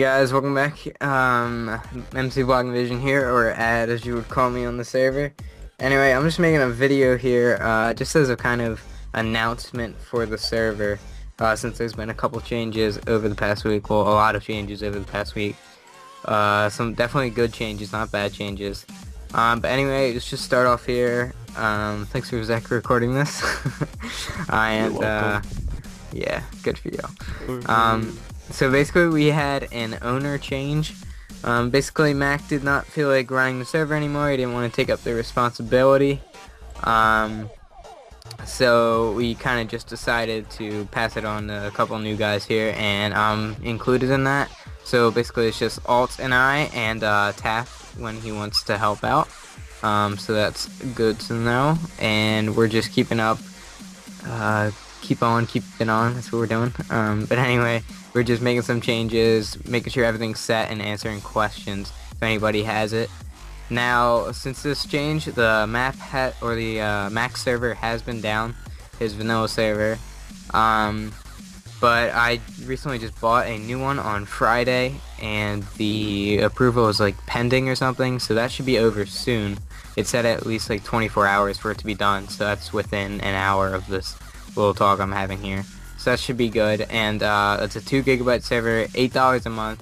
Guys, welcome back. MCBlockInvasion here, or Ad as you would call me on the server. Anyway, I'm just making a video here, just as a kind of announcement for the server, since there's been a couple changes over the past week. Well, a lot of changes over the past week. Some definitely good changes, not bad changes. But anyway, let's just start off here. Thanks for Zek for recording this. Yeah, good for you. So basically we had an owner change. Basically Mac did not feel like running the server anymore. He didn't want to take up the responsibility. So we kind of just decided to pass it on to a couple new guys here, and I'm included in that. So basically it's just Alt and I, and Taff when he wants to help out. So that's good to know, and we're just keeping up. Keep on, that's what we're doing. But anyway, we're just making some changes, making sure everything's set, and answering questions if anybody has it. Now, since this change, the Mac server has been down, his vanilla server. But I recently just bought a new one on Friday, and the approval is like pending or something, so that should be over soon. It said at least like 24 hours for it to be done, so that's within an hour of this little talk I'm having here. So that should be good, and it's a 2 GB server, $8 a month.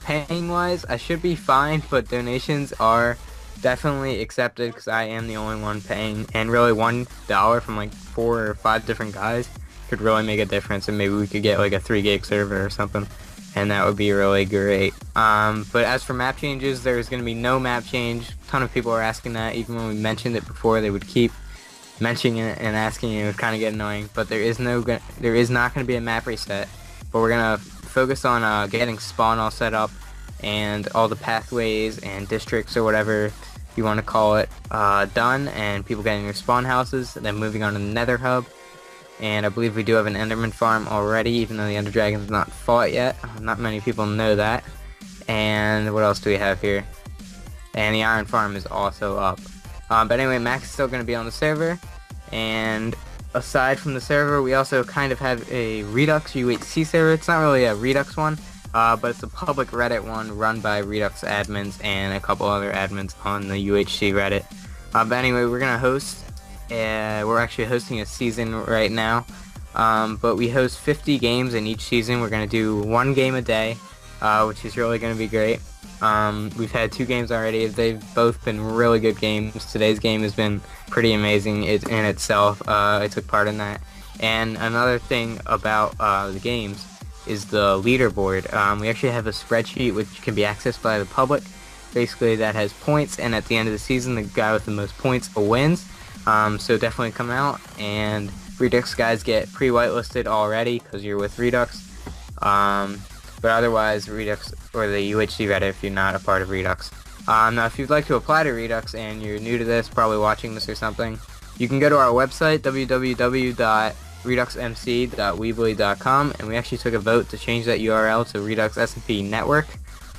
Paying wise, I should be fine, but donations are definitely accepted because I am the only one paying, and really $1 from like 4 or 5 different guys could really make a difference, and maybe we could get like a 3 gig server or something, and that would be really great. But as for map changes, there's going to be no map change. A ton of people are asking that. Even when we mentioned it before, they would keep mentioning it and asking it. It would kind of get annoying, but there is not going to be a map reset, but we're going to focus on getting spawn all set up and all the pathways and districts or whatever you want to call it done, and people getting their spawn houses, and then moving on to the Nether hub. And I believe we do have an Enderman farm already, even though the Ender Dragon's not fought yet. Not many people know that. And what else do we have here? And the Iron farm is also up. But anyway, Max is still going to be on the server, and aside from the server, we also kind of have a Redux UHC server. It's not really a Redux one, but it's a public Reddit one run by Redux admins and a couple other admins on the UHC Reddit. But anyway, we're going to host, we're actually hosting a season right now, but we host 50 games in each season. We're going to do 1 game a day, which is really going to be great. We've had 2 games already. They've both been really good games. Today's game has been pretty amazing in itself. I took part in that. And another thing about the games is the leaderboard. We actually have a spreadsheet which can be accessed by the public. Basically, that has points, and at the end of the season, the guy with the most points wins. So definitely come out, and Redux guys get pre-whitelisted already because you're with Redux. But otherwise, Redux or the UHC Reddit if you're not a part of Redux. Now, if you'd like to apply to Redux and you're new to this, probably watching this or something, you can go to our website, www.reduxmc.weebly.com, and we actually took a vote to change that URL to Redux SMP Network.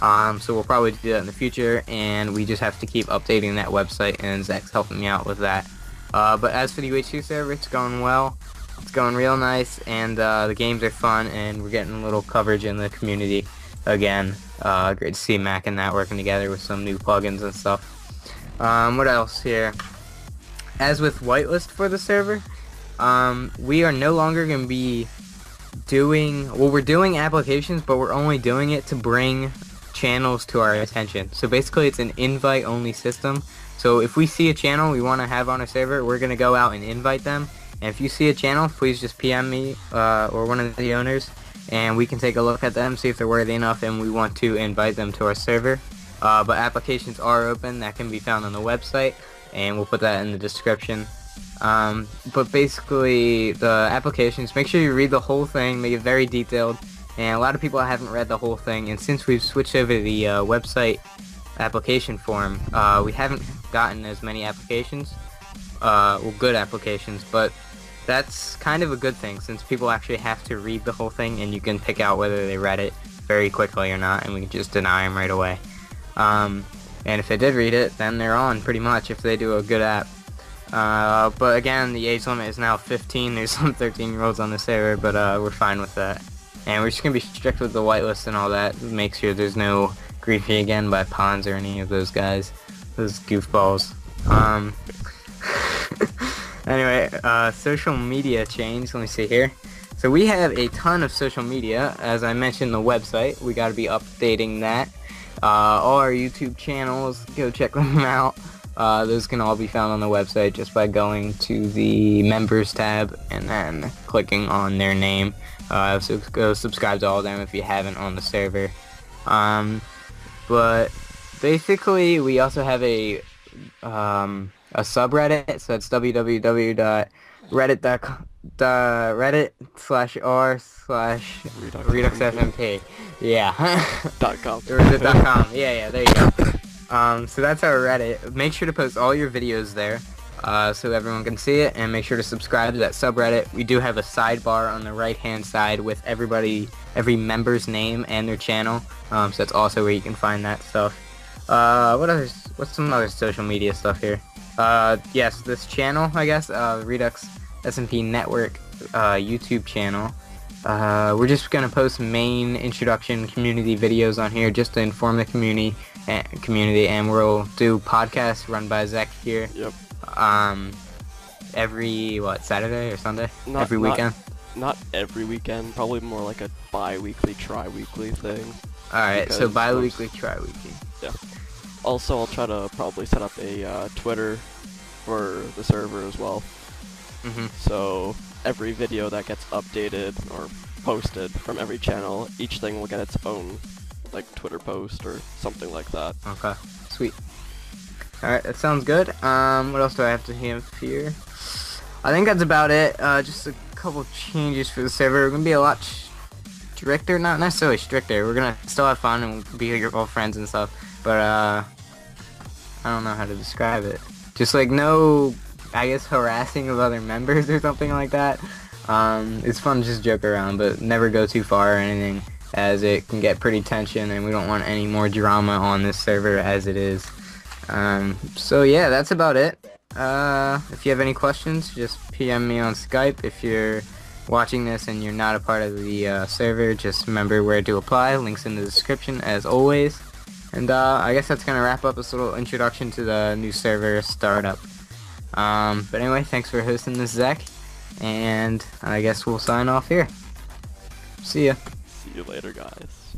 So we'll probably do that in the future, and we just have to keep updating that website, and Zek's helping me out with that. But as for the UHC server, it's going well. It's going real nice, and the games are fun, and we're getting a little coverage in the community again. Great to see Mac and that working together with some new plugins and stuff. What else here? As with whitelist for the server, we are no longer going to be doing, well, we're doing applications, but we're only doing it to bring channels to our attention. So basically it's an invite only system. So if we see a channel we want to have on our server, we're going to go out and invite them. And if you see a channel, please just PM me or one of the owners, and we can take a look at them, see if they're worthy enough, and we want to invite them to our server. But applications are open. That can be found on the website, and we'll put that in the description. But basically, the applications, make sure you read the whole thing, make it very detailed. And a lot of people haven't read the whole thing, and since we've switched over to the website application form, we haven't gotten as many applications. Well, good applications, but that's kind of a good thing since people actually have to read the whole thing, and you can pick out whether they read it very quickly or not, and we can just deny them right away. And if they did read it, then they're on pretty much if they do a good app. But again, the age limit is now 15. There's some 13-year-olds on the server, but we're fine with that. And we're just gonna be strict with the whitelist and all that. Make sure there's no griefing again by Pons or any of those guys, those goofballs. Anyway, social media change. Let me see here. So we have a ton of social media. As I mentioned, the website. We got to be updating that. All our YouTube channels, go check them out. Those can all be found on the website just by going to the members tab and then clicking on their name. So go subscribe to all of them if you haven't on the server. But basically, we also have a subreddit, so it's www.reddit.r/r/Redux SMP. Yeah. .com. Or is it .com? Yeah, there you go. So that's our Reddit. Make sure to post all your videos there, so everyone can see it, and make sure to subscribe to that subreddit. We do have a sidebar on the right-hand side with every member's name and their channel, so that's also where you can find that stuff. What's some other social media stuff here? Yes, this channel, I guess, Redux SMP Network YouTube channel. We're just gonna post main introduction community videos on here just to inform the community, and we'll do podcasts run by Zek here. Yep. Every Saturday or Sunday? Every weekend? Not every weekend. Probably more like a bi-weekly, tri-weekly thing. All right, so bi-weekly, tri-weekly. Yeah. Also, I'll try to probably set up a Twitter for the server as well. So every video that gets updated or posted from every channel, each thing will get its own Twitter post or something like that. Okay, sweet. Alright, that sounds good. What else do I have to have here? I think that's about it. Just a couple changes for the server. We're gonna be a lot stricter, not necessarily stricter. We're gonna still have fun and be your old friends and stuff, but I don't know how to describe it. Just no, I guess, harassing of other members or something like that. It's fun to just joke around, but never go too far or anything, as it can get pretty tension, and we don't want any more drama on this server as it is. So yeah, that's about it. If you have any questions, just PM me on Skype. If you're watching this and you're not a part of the server, just remember where to apply. Links in the description as always. And I guess that's gonna wrap up this little introduction to the new server startup. But anyway, thanks for hosting this, Zek, and I guess we'll sign off here. See ya. See you later, guys.